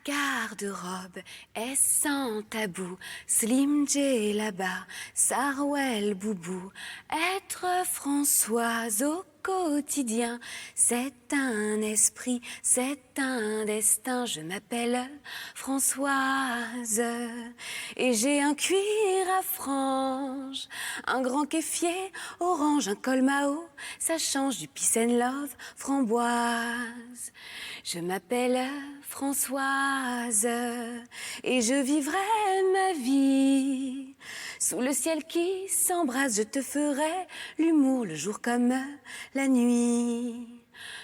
garde-robe est sans tabou, Slim J là-bas, Sarwell Boubou. Être Françoise au quotidien, c'est un esprit, c'est un destin. Je m'appelle Françoise et j'ai un cuir à franges, un grand kéfier orange, un col Mao, ça change du peace and love framboise. Je m'appelle Françoise et je vivrai ma vie sous le ciel qui s'embrase. Je te ferai l'humour le jour comme la nuit.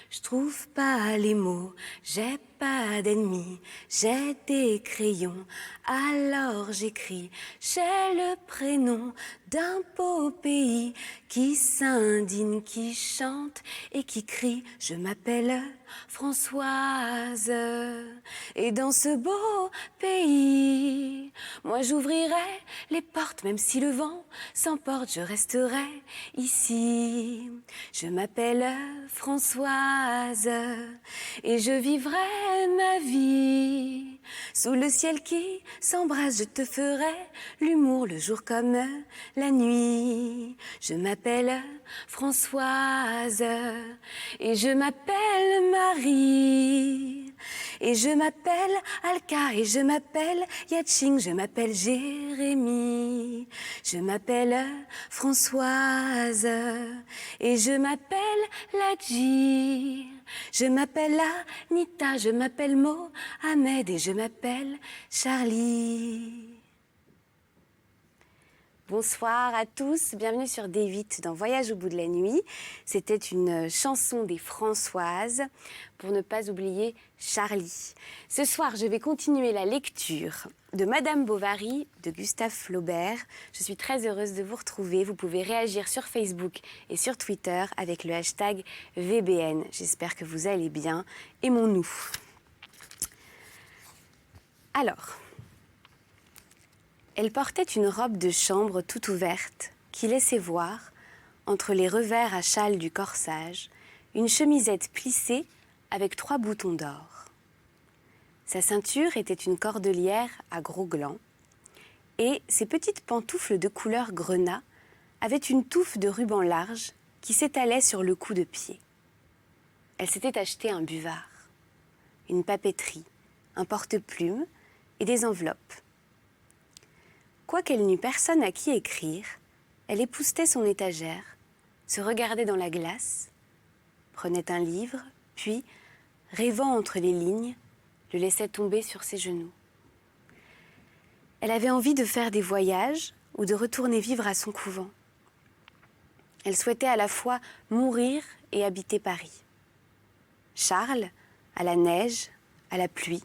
Je trouve pas les mots, j'ai pas d'ennemis, j'ai des crayons, alors j'écris. J'ai le prénom d'un beau pays qui s'indigne, qui chante et qui crie. Je m'appelle Françoise et dans ce beau pays, moi j'ouvrirai les portes, même si le vent s'emporte, je resterai ici. Je m'appelle Françoise et je vivrai ma vie sous le ciel qui s'embrase. Je te ferai l'humour le jour comme la nuit. Je m'appelle Françoise et je m'appelle Marie et je m'appelle Alka et je m'appelle Yatching. Je m'appelle Jérémie. Je m'appelle Françoise et je m'appelle Ladji. Je m'appelle Anita, je m'appelle Mohamed et je m'appelle Charlie. Bonsoir à tous, bienvenue sur D8 dans Voyage au bout de la nuit. C'était une chanson des Françoises pour ne pas oublier Charlie. Ce soir, je vais continuer la lecture de Madame Bovary de Gustave Flaubert. Je suis très heureuse de vous retrouver. Vous pouvez réagir sur Facebook et sur Twitter avec le hashtag VBN. J'espère que vous allez bien. Aimons-nous. Alors... Elle portait une robe de chambre toute ouverte qui laissait voir, entre les revers à châle du corsage, une chemisette plissée avec 3 boutons d'or. Sa ceinture était une cordelière à gros glands et ses petites pantoufles de couleur grenat avaient une touffe de ruban large qui s'étalait sur le cou de pied. Elle s'était acheté un buvard, une papeterie, un porte-plume et des enveloppes. Quoiqu'elle n'eût personne à qui écrire, elle époussetait son étagère, se regardait dans la glace, prenait un livre, puis, rêvant entre les lignes, le laissait tomber sur ses genoux. Elle avait envie de faire des voyages ou de retourner vivre à son couvent. Elle souhaitait à la fois mourir et habiter Paris. Charles, à la neige, à la pluie,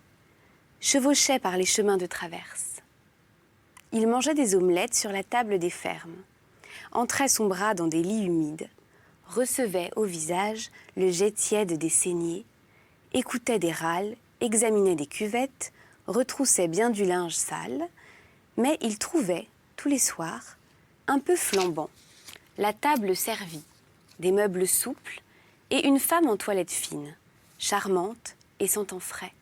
chevauchait par les chemins de traverse. Il mangeait des omelettes sur la table des fermes, entrait son bras dans des lits humides, recevait au visage le jet tiède des saignées, écoutait des râles, examinait des cuvettes, retroussait bien du linge sale, mais il trouvait, tous les soirs, un peu flambant, la table servie, des meubles souples et une femme en toilette fine, charmante et sentant frais.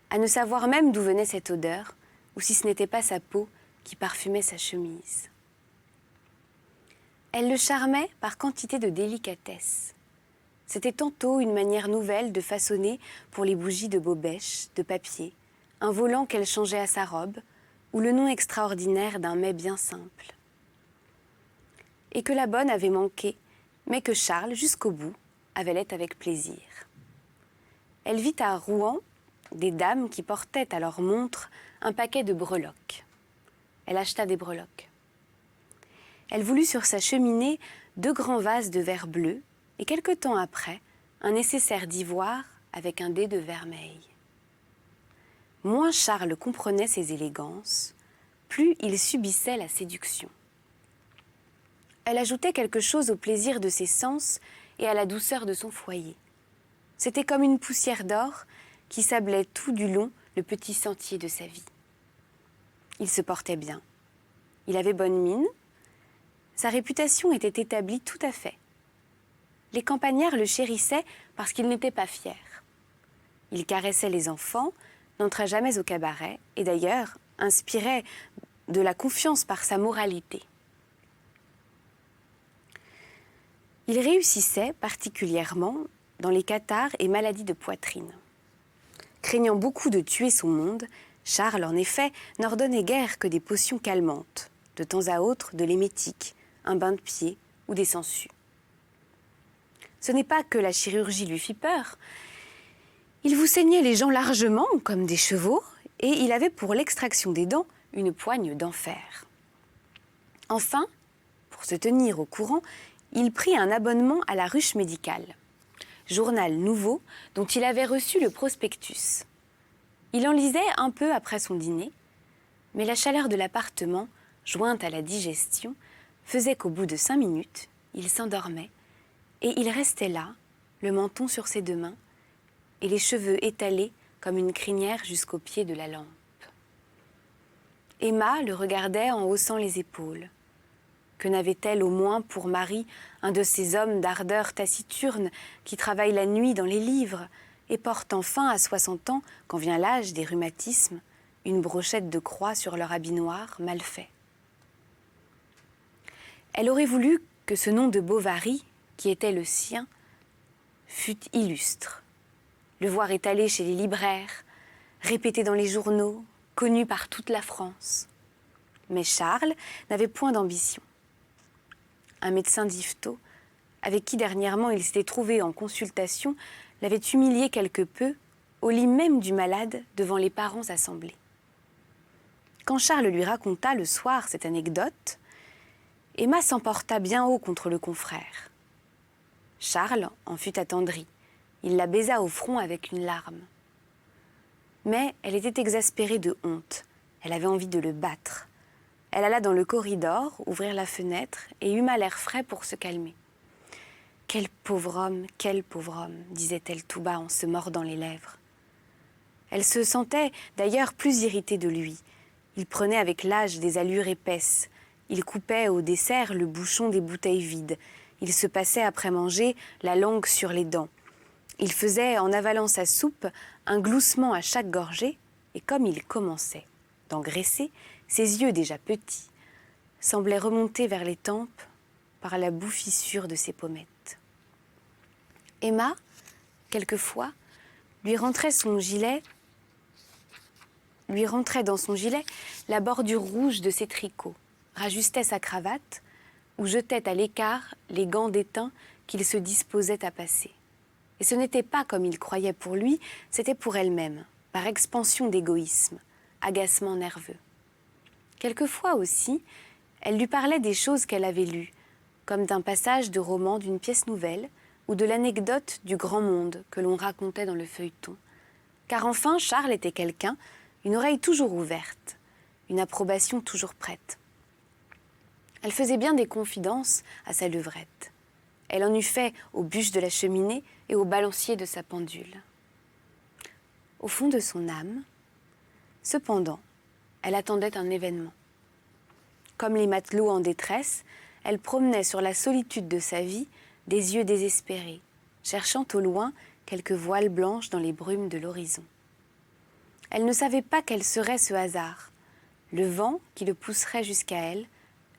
À ne savoir même d'où venait cette odeur, ou si ce n'était pas sa peau qui parfumait sa chemise. Elle le charmait par quantité de délicatesse. C'était tantôt une manière nouvelle de façonner pour les bougies de bobèche, de papier, un volant qu'elle changeait à sa robe, ou le nom extraordinaire d'un mets bien simple. Et que la bonne avait manqué, mais que Charles, jusqu'au bout, avalait avec plaisir. Elle vit à Rouen des dames qui portaient à leur montre un paquet de breloques. Elle acheta des breloques. Elle voulut sur sa cheminée 2 grands vases de verre bleu et quelque temps après, un nécessaire d'ivoire avec un dé de vermeil. Moins Charles comprenait ses élégances, plus il subissait la séduction. Elle ajoutait quelque chose au plaisir de ses sens et à la douceur de son foyer. C'était comme une poussière d'or qui sablait tout du long le petit sentier de sa vie. Il se portait bien. Il avait bonne mine. Sa réputation était établie tout à fait. Les campagnards le chérissaient parce qu'il n'était pas fier. Il caressait les enfants, n'entrait jamais au cabaret et d'ailleurs inspirait de la confiance par sa moralité. Il réussissait particulièrement dans les catarrhes et maladies de poitrine. Craignant beaucoup de tuer son monde, Charles, en effet, n'ordonnait guère que des potions calmantes, de temps à autre de l'émétique, un bain de pied ou des sangsues. Ce n'est pas que la chirurgie lui fit peur. Il vous saignait les gens largement, comme des chevaux, et il avait pour l'extraction des dents une poigne d'enfer. Enfin, pour se tenir au courant, il prit un abonnement à la Ruche médicale, journal nouveau dont il avait reçu le prospectus. Il en lisait un peu après son dîner, mais la chaleur de l'appartement, jointe à la digestion, faisait qu'au bout de 5 minutes, il s'endormait, et il restait là, le menton sur ses 2 mains, et les cheveux étalés comme une crinière jusqu'au pied de la lampe. Emma le regardait en haussant les épaules. Que n'avait-elle au moins pour mari un de ces hommes d'ardeur taciturne qui travaillent la nuit dans les livres et portent enfin à 60 ans, quand vient l'âge des rhumatismes, une brochette de croix sur leur habit noir mal fait. Elle aurait voulu que ce nom de Bovary, qui était le sien, fût illustre. Le voir étalé chez les libraires, répété dans les journaux, connu par toute la France. Mais Charles n'avait point d'ambition. Un médecin d'Yvetot, avec qui dernièrement il s'était trouvé en consultation, l'avait humilié quelque peu, au lit même du malade, devant les parents assemblés. Quand Charles lui raconta le soir cette anecdote, Emma s'emporta bien haut contre le confrère. Charles en fut attendri. Il la baisa au front avec une larme. Mais elle était exaspérée de honte. Elle avait envie de le battre. Elle alla dans le corridor, ouvrir la fenêtre et huma l'air frais pour se calmer. « Quel pauvre homme !» disait-elle tout bas en se mordant les lèvres. Elle se sentait d'ailleurs plus irritée de lui. Il prenait avec l'âge des allures épaisses. Il coupait au dessert le bouchon des bouteilles vides. Il se passait après manger la langue sur les dents. Il faisait, en avalant sa soupe, un gloussement à chaque gorgée, et comme il commençait d'engraisser, ses yeux déjà petits semblaient remonter vers les tempes par la bouffissure de ses pommettes. Emma, quelquefois, lui rentrait dans son gilet la bordure rouge de ses tricots, rajustait sa cravate ou jetait à l'écart les gants d'étain qu'il se disposait à passer. Et ce n'était pas comme il croyait pour lui, c'était pour elle-même, par expansion d'égoïsme, agacement nerveux. Quelquefois aussi, elle lui parlait des choses qu'elle avait lues, comme d'un passage de roman d'une pièce nouvelle ou de l'anecdote du grand monde que l'on racontait dans le feuilleton. Car enfin, Charles était quelqu'un, une oreille toujours ouverte, une approbation toujours prête. Elle faisait bien des confidences à sa levrette. Elle en eût fait aux bûches de la cheminée et au balancier de sa pendule. Au fond de son âme, cependant, elle attendait un événement. Comme les matelots en détresse, elle promenait sur la solitude de sa vie des yeux désespérés, cherchant au loin quelques voiles blanches dans les brumes de l'horizon. Elle ne savait pas quel serait ce hasard, le vent qui le pousserait jusqu'à elle,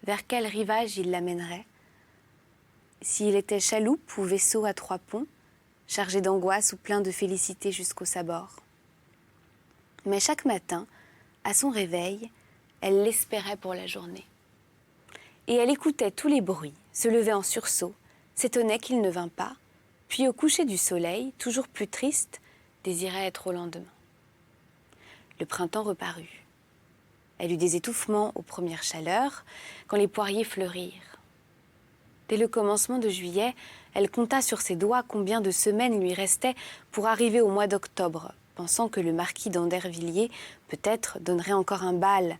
vers quel rivage il l'amènerait, s'il était chaloupe ou vaisseau à 3 ponts, chargé d'angoisse ou plein de félicité jusqu'au sabord. Mais chaque matin, à son réveil, elle l'espérait pour la journée. Et elle écoutait tous les bruits, se levait en sursaut, s'étonnait qu'il ne vînt pas, puis au coucher du soleil, toujours plus triste, désirait être au lendemain. Le printemps reparut. Elle eut des étouffements aux premières chaleurs, quand les poiriers fleurirent. Dès le commencement de juillet, elle compta sur ses doigts combien de semaines lui restaient pour arriver au mois d'octobre, pensant que le marquis d'Andervilliers, peut-être, donnerait encore un bal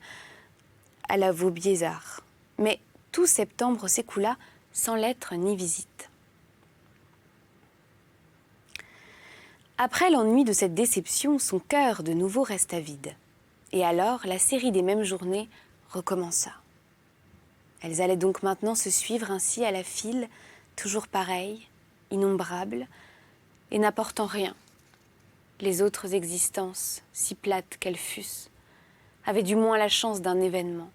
à la Vaubyessard. Mais tout septembre s'écoula sans lettre ni visite. Après l'ennui de cette déception, son cœur de nouveau resta vide. Et alors, la série des mêmes journées recommença. Elles allaient donc maintenant se suivre ainsi à la file, toujours pareilles, innombrables, et n'apportant rien. Les autres existences, si plates qu'elles fussent, avaient du moins la chance d'un événement.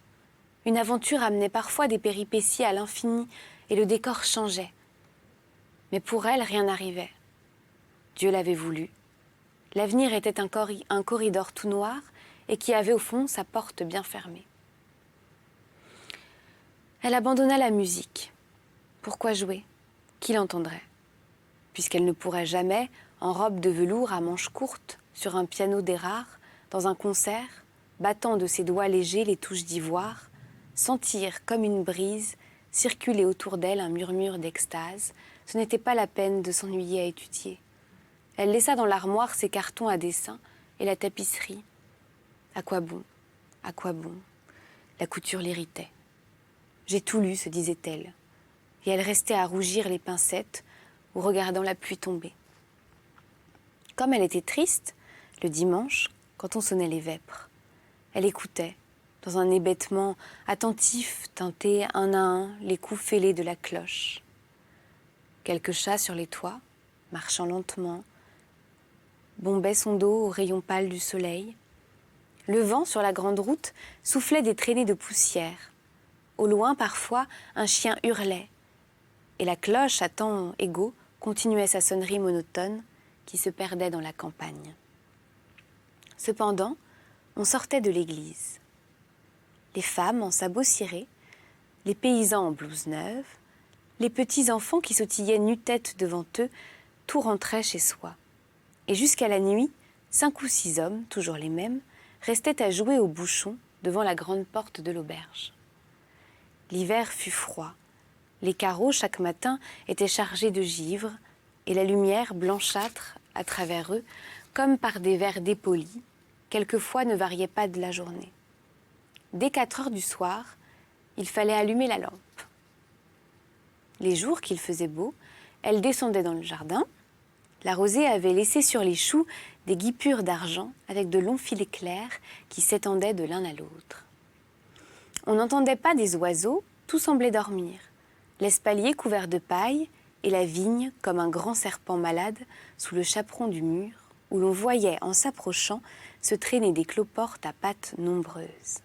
Une aventure amenait parfois des péripéties à l'infini et le décor changeait. Mais pour elle, rien n'arrivait. Dieu l'avait voulu. L'avenir était un corridor tout noir et qui avait au fond sa porte bien fermée. Elle abandonna la musique. Pourquoi jouer? Qui l'entendrait? Puisqu'elle ne pourrait jamais, en robe de velours à manches courtes, sur un piano d'érard, dans un concert, battant de ses doigts légers les touches d'ivoire, sentir comme une brise circuler autour d'elle un murmure d'extase, ce n'était pas la peine de s'ennuyer à étudier. Elle laissa dans l'armoire ses cartons à dessin et la tapisserie. À quoi bon? À quoi bon? La couture l'irritait. J'ai tout lu, se disait-elle, et elle restait à rougir les pincettes ou regardant la pluie tomber. Comme elle était triste, le dimanche, quand on sonnait les vêpres, elle écoutait, dans un hébétement attentif, teinter un à un les coups fêlés de la cloche. Quelques chats sur les toits, marchant lentement, bombaient son dos aux rayons pâles du soleil. Le vent sur la grande route soufflait des traînées de poussière. Au loin, parfois, un chien hurlait. Et la cloche, à temps égaux, continuait sa sonnerie monotone qui se perdait dans la campagne. Cependant, on sortait de l'église. Les femmes en sabots cirés, les paysans en blouse neuve, les petits-enfants qui sautillaient nu-tête devant eux, tout rentrait chez soi. Et jusqu'à la nuit, 5 ou 6 hommes, toujours les mêmes, restaient à jouer au bouchon devant la grande porte de l'auberge. L'hiver fut froid. Les carreaux, chaque matin, étaient chargés de givre, et la lumière blanchâtre, à travers eux, comme par des verres dépolis, quelquefois ne variait pas de la journée. Dès 4 heures du soir, il fallait allumer la lampe. Les jours qu'il faisait beau, elle descendait dans le jardin. La rosée avait laissé sur les choux des guipures d'argent avec de longs filets clairs qui s'étendaient de l'un à l'autre. On n'entendait pas des oiseaux, tout semblait dormir. L'espalier couvert de paille et la vigne comme un grand serpent malade sous le chaperon du mur où l'on voyait, en s'approchant, se traîner des cloportes à pattes nombreuses.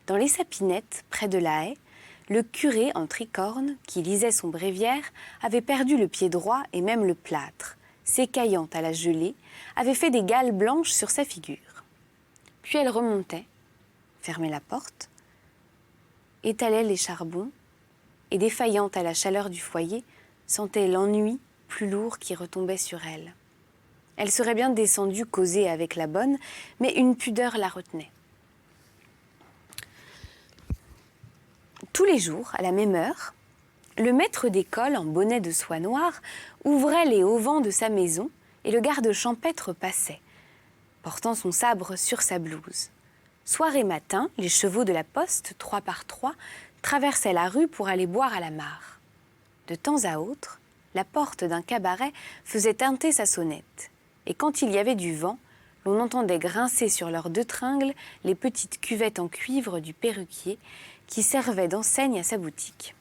Dans les sapinettes, près de la haie, le curé en tricorne, qui lisait son bréviaire, avait perdu le pied droit et même le plâtre, s'écaillant à la gelée, avait fait des gales blanches sur sa figure. Puis elle remontait, fermait la porte, étalait les charbons, et défaillante à la chaleur du foyer, sentait l'ennui plus lourd qui retombait sur elle. Elle serait bien descendue causer avec la bonne, mais une pudeur la retenait. Tous les jours, à la même heure, le maître d'école en bonnet de soie noire ouvrait les auvents de sa maison et le garde champêtre passait, portant son sabre sur sa blouse. Soir et matin, les chevaux de la poste, 3 par 3, traversaient la rue pour aller boire à la mare. De temps à autre, la porte d'un cabaret faisait tinter sa sonnette, et quand il y avait du vent, l'on entendait grincer sur leurs 2 tringles les petites cuvettes en cuivre du perruquier qui servait d'enseigne à sa boutique.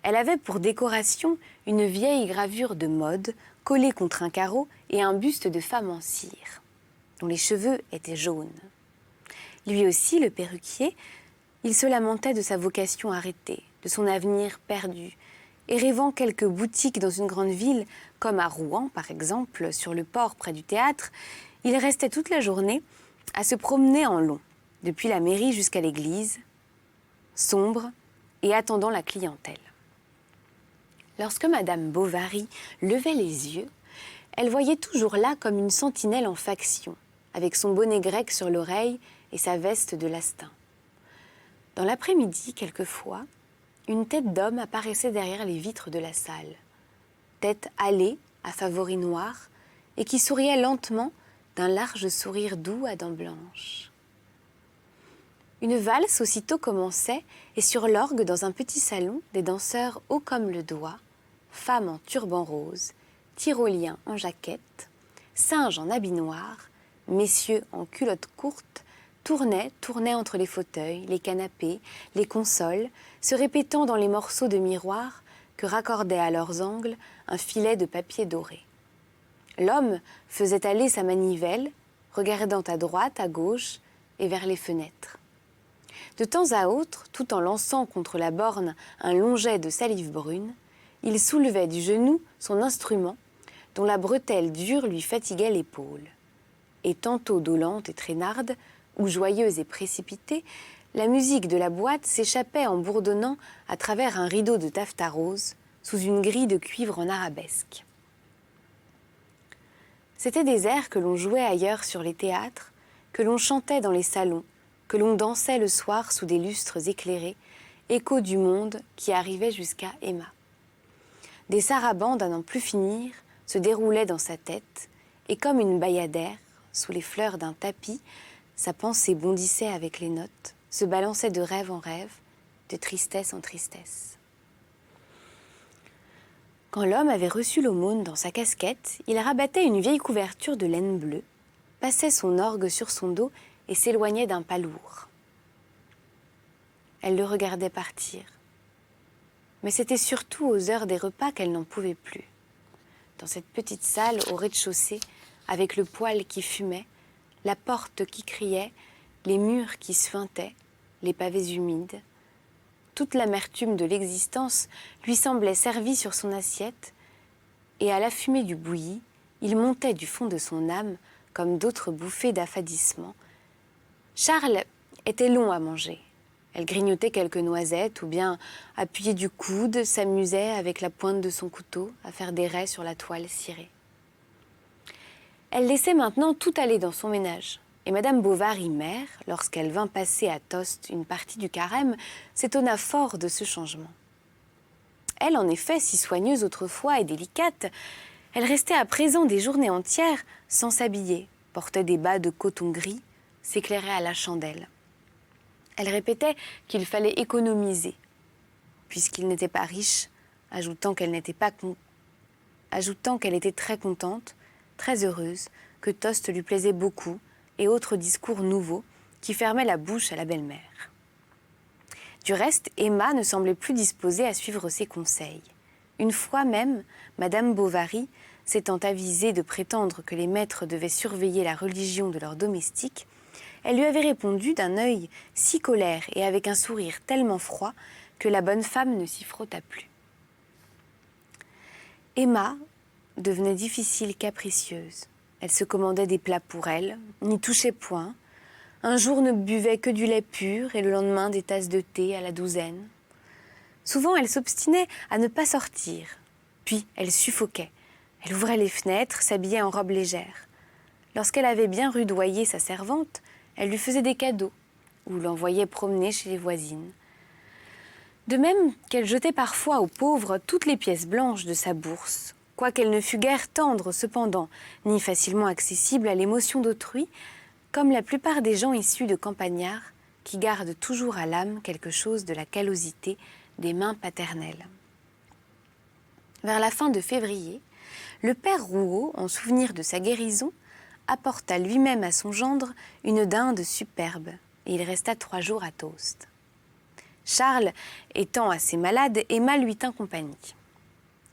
Elle avait pour décoration une vieille gravure de mode collée contre un carreau et un buste de femme en cire, dont les cheveux étaient jaunes. Lui aussi, le perruquier, il se lamentait de sa vocation arrêtée, de son avenir perdu, et rêvant quelques boutiques dans une grande ville, comme à Rouen par exemple, sur le port près du théâtre, il restait toute la journée à se promener en long, depuis la mairie jusqu'à l'église, sombre et attendant la clientèle. Lorsque Madame Bovary levait les yeux, elle voyait toujours là comme une sentinelle en faction, avec son bonnet grec sur l'oreille et sa veste de lastin. Dans l'après-midi, quelquefois, une tête d'homme apparaissait derrière les vitres de la salle. Tête hâlée, à favoris noirs, et qui souriait lentement d'un large sourire doux à dents blanches. Une valse aussitôt commençait, et sur l'orgue, dans un petit salon, des danseurs hauts comme le doigt, femmes en turban rose, tyroliens en jaquette, singes en habit noir, messieurs en culottes courtes, tournaient entre les fauteuils, les canapés, les consoles, se répétant dans les morceaux de miroir que raccordait à leurs angles un filet de papier doré. L'homme faisait aller sa manivelle, regardant à droite, à gauche et vers les fenêtres. De temps à autre, tout en lançant contre la borne un long jet de salive brune, il soulevait du genou son instrument, dont la bretelle dure lui fatiguait l'épaule. Et tantôt dolente et traînarde, ou joyeuse et précipitée, la musique de la boîte s'échappait en bourdonnant à travers un rideau de taffetas rose, sous une grille de cuivre en arabesque. C'étaient des airs que l'on jouait ailleurs sur les théâtres, que l'on chantait dans les salons, que l'on dansait le soir sous des lustres éclairés, écho du monde qui arrivait jusqu'à Emma. Des sarabandes à n'en plus finir se déroulaient dans sa tête, et comme une bayadère, sous les fleurs d'un tapis, sa pensée bondissait avec les notes, se balançait de rêve en rêve, de tristesse en tristesse. Quand l'homme avait reçu l'aumône dans sa casquette, il rabattait une vieille couverture de laine bleue, passait son orgue sur son dos et s'éloignait d'un pas lourd. Elle le regardait partir. Mais c'était surtout aux heures des repas qu'elle n'en pouvait plus. Dans cette petite salle au rez-de-chaussée, avec le poêle qui fumait, la porte qui criait, les murs qui suintaient, les pavés humides, toute l'amertume de l'existence lui semblait servie sur son assiette, et à la fumée du bouilli, il montait du fond de son âme comme d'autres bouffées d'affadissement. Charles était long à manger. Elle grignotait quelques noisettes ou bien, appuyée du coude, s'amusait avec la pointe de son couteau à faire des raies sur la toile cirée. Elle laissait maintenant tout aller dans son ménage. Et Madame Bovary mère, lorsqu'elle vint passer à Tostes une partie du carême, s'étonna fort de ce changement. Elle, en effet, si soigneuse autrefois et délicate, elle restait à présent des journées entières sans s'habiller, portait des bas de coton gris, s'éclairait à la chandelle. Elle répétait qu'il fallait économiser, puisqu'il n'était pas riche, ajoutant qu'elle était très contente, très heureuse, que Tostes lui plaisait beaucoup, et autres discours nouveaux qui fermaient la bouche à la belle-mère. Du reste, Emma ne semblait plus disposée à suivre ses conseils. Une fois même, Madame Bovary, s'étant avisée de prétendre que les maîtres devaient surveiller la religion de leurs domestiques, elle lui avait répondu d'un œil si colère et avec un sourire tellement froid que la bonne femme ne s'y frotta plus. Emma devenait difficile, capricieuse. Elle se commandait des plats pour elle, n'y touchait point. Un jour ne buvait que du lait pur et le lendemain des tasses de thé à la douzaine. Souvent, elle s'obstinait à ne pas sortir. Puis, elle suffoquait. Elle ouvrait les fenêtres, s'habillait en robe légère. Lorsqu'elle avait bien rudoyé sa servante, elle lui faisait des cadeaux ou l'envoyait promener chez les voisines. De même qu'elle jetait parfois aux pauvres toutes les pièces blanches de sa bourse, quoiqu'elle ne fût guère tendre cependant, ni facilement accessible à l'émotion d'autrui, comme la plupart des gens issus de campagnards qui gardent toujours à l'âme quelque chose de la callosité des mains paternelles. Vers la fin de février, le père Rouault, en souvenir de sa guérison, apporta lui-même à son gendre une dinde superbe, et il resta 3 jours à Tostes. Charles, étant assez malade, Emma lui tint compagnie.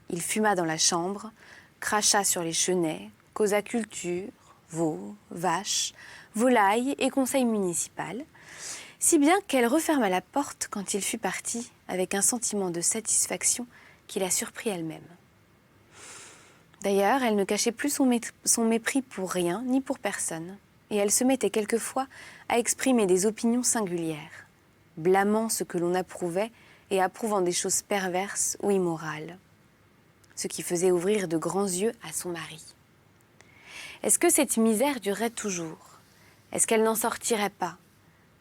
Il fuma dans la chambre, cracha sur les chenets, causa culture, veaux, vaches, volailles et conseil municipal, si bien qu'elle referma la porte quand il fut parti, avec un sentiment de satisfaction qui la surprit elle-même. D'ailleurs, elle ne cachait plus son mépris pour rien ni pour personne, et elle se mettait quelquefois à exprimer des opinions singulières, blâmant ce que l'on approuvait et approuvant des choses perverses ou immorales, ce qui faisait ouvrir de grands yeux à son mari. Est-ce que cette misère durerait toujours? Est-ce qu'elle n'en sortirait pas?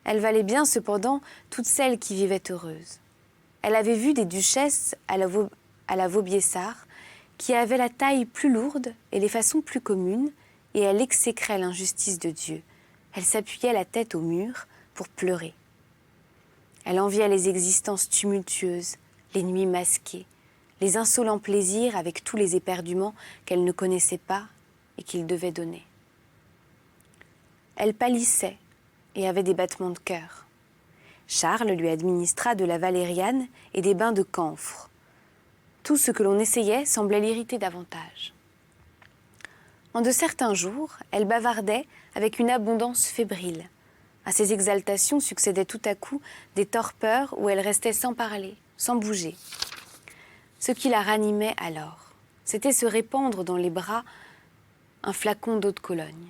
Elle valait bien cependant toutes celles qui vivaient heureuses. Elle avait vu des duchesses à la Vaubyessard qui avaient la taille plus lourde et les façons plus communes, et elle exécrait l'injustice de Dieu. Elle s'appuyait la tête au mur pour pleurer. Elle enviait les existences tumultueuses, les nuits masquées, les insolents plaisirs avec tous les éperduements qu'elle ne connaissait pas et qu'il devait donner. Elle pâlissait et avait des battements de cœur. Charles lui administra de la valériane et des bains de camphre. Tout ce que l'on essayait semblait l'irriter davantage. En de certains jours, elle bavardait avec une abondance fébrile. À ces exaltations succédaient tout à coup des torpeurs où elle restait sans parler, sans bouger. Ce qui la ranimait alors, c'était se répandre dans les bras un flacon d'eau de Cologne.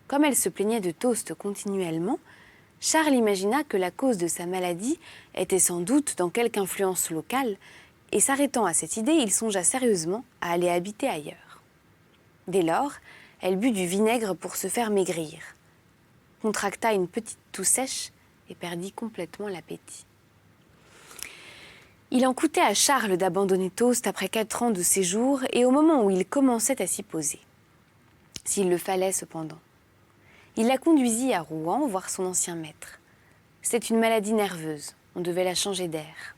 Comme elle se plaignait de toast continuellement, Charles imagina que la cause de sa maladie était sans doute dans quelque influence locale, et s'arrêtant à cette idée, il songea sérieusement à aller habiter ailleurs. Dès lors, elle but du vinaigre pour se faire maigrir, contracta une petite toux sèche et perdit complètement l'appétit. Il en coûtait à Charles d'abandonner Toast après 4 ans de séjour et au moment où il commençait à s'y poser. S'il le fallait cependant. Il la conduisit à Rouen voir son ancien maître. C'était une maladie nerveuse, on devait la changer d'air.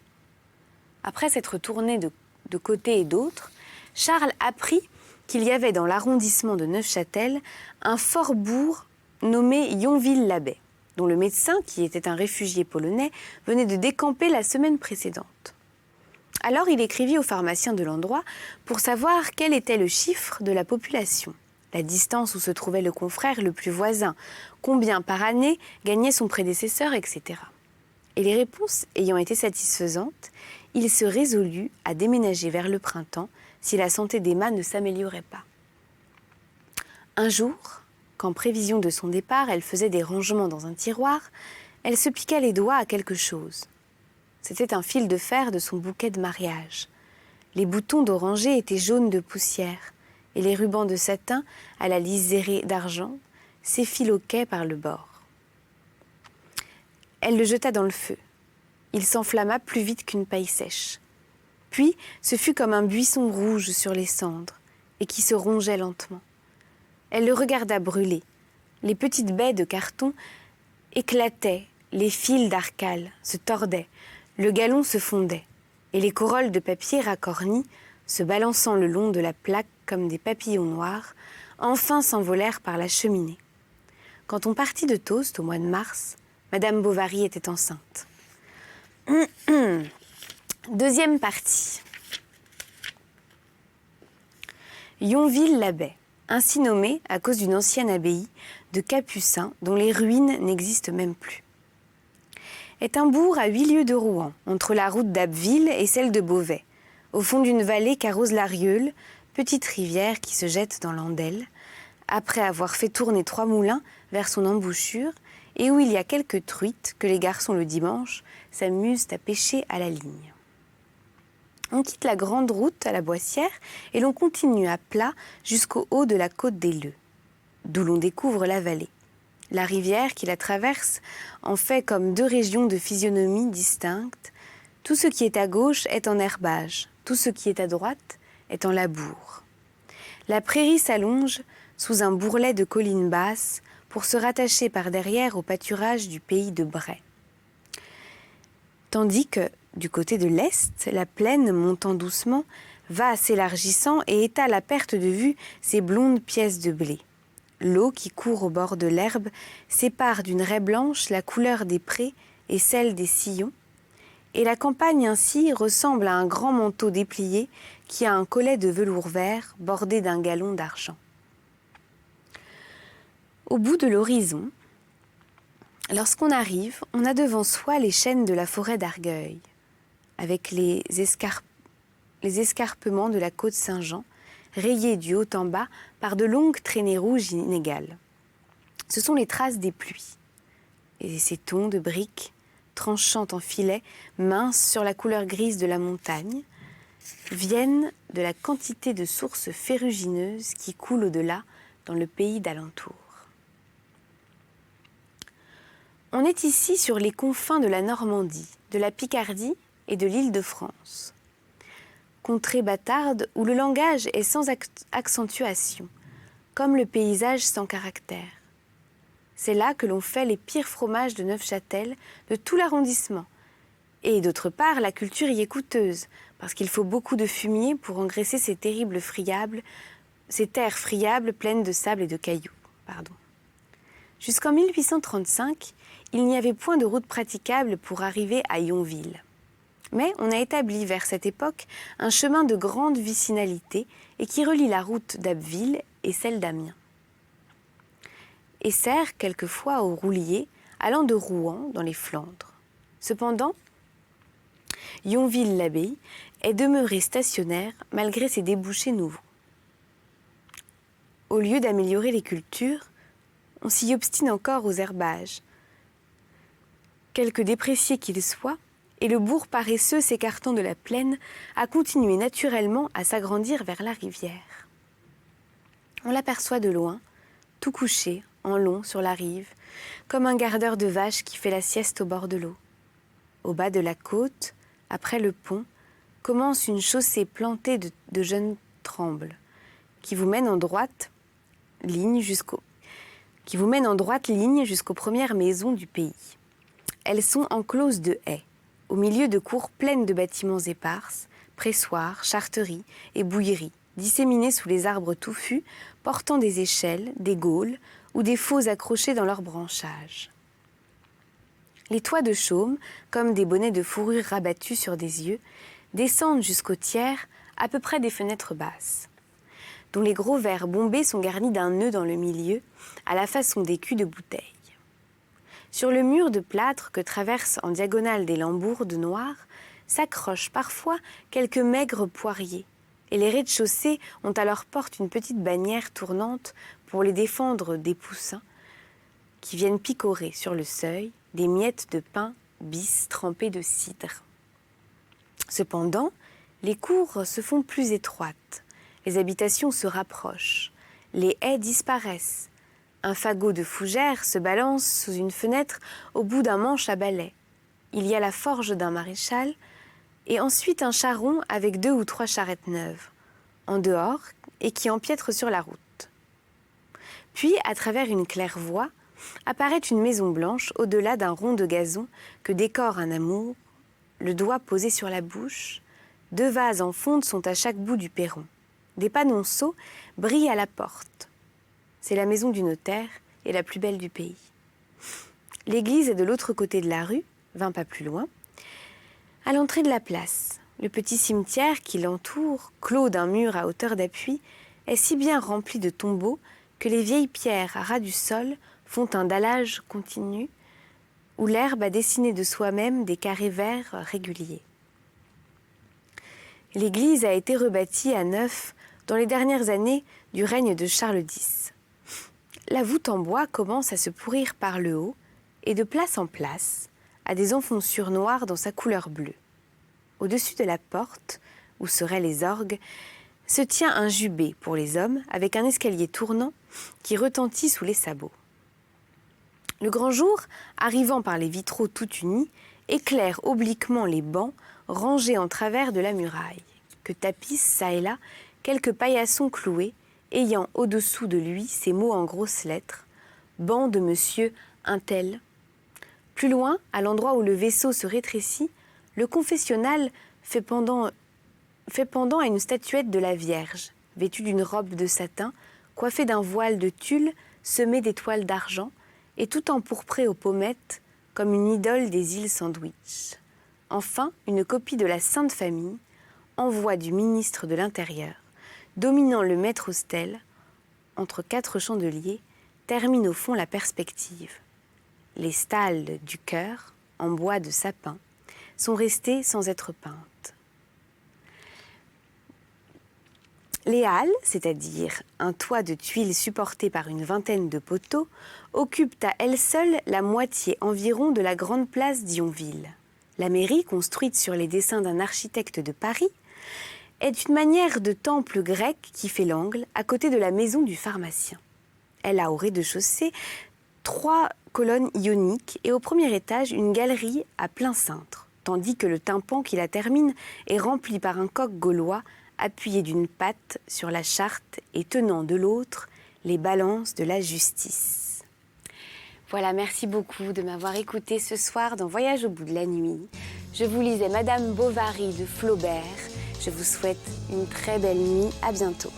Après s'être tourné de côté et d'autre, Charles apprit qu'il y avait dans l'arrondissement de Neufchâtel un fort bourg nommé Yonville-l'Abbé, dont le médecin, qui était un réfugié polonais, venait de décamper la semaine précédente. Alors il écrivit au pharmacien de l'endroit pour savoir quel était le chiffre de la population, la distance où se trouvait le confrère le plus voisin, combien par année gagnait son prédécesseur, etc. Et les réponses ayant été satisfaisantes, il se résolut à déménager vers le printemps si la santé d'Emma ne s'améliorait pas. Un jour, qu'en prévision de son départ, elle faisait des rangements dans un tiroir, elle se piqua les doigts à quelque chose. C'était un fil de fer de son bouquet de mariage. Les boutons d'oranger étaient jaunes de poussière, et les rubans de satin, à la lisérée d'argent, s'effiloquaient par le bord. Elle le jeta dans le feu. Il s'enflamma plus vite qu'une paille sèche. Puis, ce fut comme un buisson rouge sur les cendres, et qui se rongeait lentement. Elle le regarda brûler. Les petites baies de carton éclataient, les fils d'arcale se tordaient, le galon se fondait, et les corolles de papier racornies, se balançant le long de la plaque comme des papillons noirs, enfin s'envolèrent par la cheminée. Quand on partit de Toast au mois de mars, Madame Bovary était enceinte. Deuxième partie. Yonville-l'Abbé, ainsi nommé à cause d'une ancienne abbaye de Capucins dont les ruines n'existent même plus, est un bourg à 8 lieues de Rouen, entre la route d'Abbeville et celle de Beauvais, au fond d'une vallée qu'arrose l'Arieule, petite rivière qui se jette dans l'Andelle, après avoir fait tourner 3 moulins vers son embouchure, et où il y a quelques truites que les garçons le dimanche s'amusent à pêcher à la ligne. On quitte la grande route à la Boissière et l'on continue à plat jusqu'au haut de la côte des Leux, d'où l'on découvre la vallée. La rivière qui la traverse en fait comme 2 régions de physionomie distinctes. Tout ce qui est à gauche est en herbage, tout ce qui est à droite est en labour. La prairie s'allonge sous un bourrelet de collines basses pour se rattacher par derrière au pâturage du pays de Bray. Tandis que, du côté de l'est, la plaine, montant doucement, va s'élargissant et étale à perte de vue ses blondes pièces de blé. L'eau qui court au bord de l'herbe sépare d'une raie blanche la couleur des prés et celle des sillons, et la campagne ainsi ressemble à un grand manteau déplié qui a un collet de velours vert bordé d'un galon d'argent. Au bout de l'horizon, lorsqu'on arrive, on a devant soi les chênes de la forêt d'Argueil, avec les escarpements de la côte Saint-Jean, rayés du haut en bas par de longues traînées rouges inégales. Ce sont les traces des pluies. Et ces tons de briques, tranchant en filets, minces sur la couleur grise de la montagne, viennent de la quantité de sources ferrugineuses qui coulent au-delà dans le pays d'alentour. On est ici sur les confins de la Normandie, de la Picardie et de l'Île-de-France. Contrée bâtarde où le langage est sans accentuation, comme le paysage sans caractère. C'est là que l'on fait les pires fromages de Neufchâtel, de tout l'arrondissement. Et d'autre part, la culture y est coûteuse, parce qu'il faut beaucoup de fumier pour engraisser ces terres friables pleines de sable et de cailloux. Jusqu'en 1835, il n'y avait point de route praticable pour arriver à Yonville. Mais on a établi vers cette époque un chemin de grande vicinalité et qui relie la route d'Abbeville et celle d'Amiens. Et sert quelquefois au roulier allant de Rouen dans les Flandres. Cependant, Yonville-l'Abbaye est demeurée stationnaire malgré ses débouchés nouveaux. Au lieu d'améliorer les cultures, on s'y obstine encore aux herbages. Quelque déprécié qu'il soit, et le bourg paresseux s'écartant de la plaine a continué naturellement à s'agrandir vers la rivière. On l'aperçoit de loin, tout couché, en long sur la rive, comme un gardeur de vaches qui fait la sieste au bord de l'eau. Au bas de la côte, après le pont, commence une chaussée plantée de jeunes trembles, qui vous mène en droite ligne jusqu'aux premières maisons du pays. Elles sont encloses de haies, au milieu de cours pleines de bâtiments éparses, pressoirs, charteries et bouilleries, disséminés sous les arbres touffus, portant des échelles, des gaules ou des faux accrochés dans leurs branchages. Les toits de chaume, comme des bonnets de fourrure rabattus sur des yeux, descendent jusqu'au tiers, à peu près des fenêtres basses, dont les gros verres bombés sont garnis d'un nœud dans le milieu, à la façon d'écus de bouteilles. Sur le mur de plâtre que traversent en diagonale des lambourdes noires, s'accrochent parfois quelques maigres poiriers, et les rez-de-chaussée ont à leur porte une petite bannière tournante pour les défendre des poussins qui viennent picorer sur le seuil des miettes de pain bis trempées de cidre. Cependant, les cours se font plus étroites, les habitations se rapprochent, les haies disparaissent. Un fagot de fougères se balance sous une fenêtre au bout d'un manche à balai. Il y a la forge d'un maréchal et ensuite un charron avec 2 ou 3 charrettes neuves, en dehors et qui empiètrent sur la route. Puis, à travers une claire-voie, apparaît une maison blanche au-delà d'un rond de gazon que décore un amour, le doigt posé sur la bouche. 2 vases en fonte sont à chaque bout du perron. Des panonceaux brillent à la porte. C'est la maison du notaire et la plus belle du pays. L'église est de l'autre côté de la rue, 20 pas plus loin, à l'entrée de la place. Le petit cimetière qui l'entoure, clos d'un mur à hauteur d'appui, est si bien rempli de tombeaux que les vieilles pierres à ras du sol font un dallage continu où l'herbe a dessiné de soi-même des carrés verts réguliers. L'église a été rebâtie à neuf dans les dernières années du règne de Charles X. La voûte en bois commence à se pourrir par le haut et de place en place a des enfonçures noires dans sa couleur bleue. Au-dessus de la porte, où seraient les orgues, se tient un jubé pour les hommes avec un escalier tournant qui retentit sous les sabots. Le grand jour, arrivant par les vitraux tout unis, éclaire obliquement les bancs rangés en travers de la muraille, que tapissent çà et là quelques paillassons cloués, ayant au-dessous de lui ces mots en grosses lettres « Banc de monsieur un tel ». Plus loin, à l'endroit où le vaisseau se rétrécit, le confessionnal fait pendant à une statuette de la Vierge, vêtue d'une robe de satin, coiffée d'un voile de tulle semé d'étoiles d'argent, et tout empourprée aux pommettes, comme une idole des îles Sandwich. Enfin, une copie de la Sainte Famille, envoi du ministre de l'Intérieur, dominant le maître-autel, entre 4 chandeliers, termine au fond la perspective. Les stalles du chœur, en bois de sapin, sont restées sans être peintes. Les halles, c'est-à-dire un toit de tuiles supporté par une vingtaine de poteaux, occupent à elles seules la moitié environ de la grande place d'Yonville. La mairie, construite sur les dessins d'un architecte de Paris, est une manière de temple grec qui fait l'angle à côté de la maison du pharmacien. Elle a au rez-de-chaussée 3 colonnes ioniques et au premier étage une galerie à plein cintre, tandis que le tympan qui la termine est rempli par un coq gaulois appuyé d'une patte sur la charte et tenant de l'autre les balances de la justice. Voilà, merci beaucoup de m'avoir écouté ce soir dans Voyage au bout de la nuit. Je vous lisais Madame Bovary de Flaubert. Je vous souhaite une très belle nuit. À bientôt.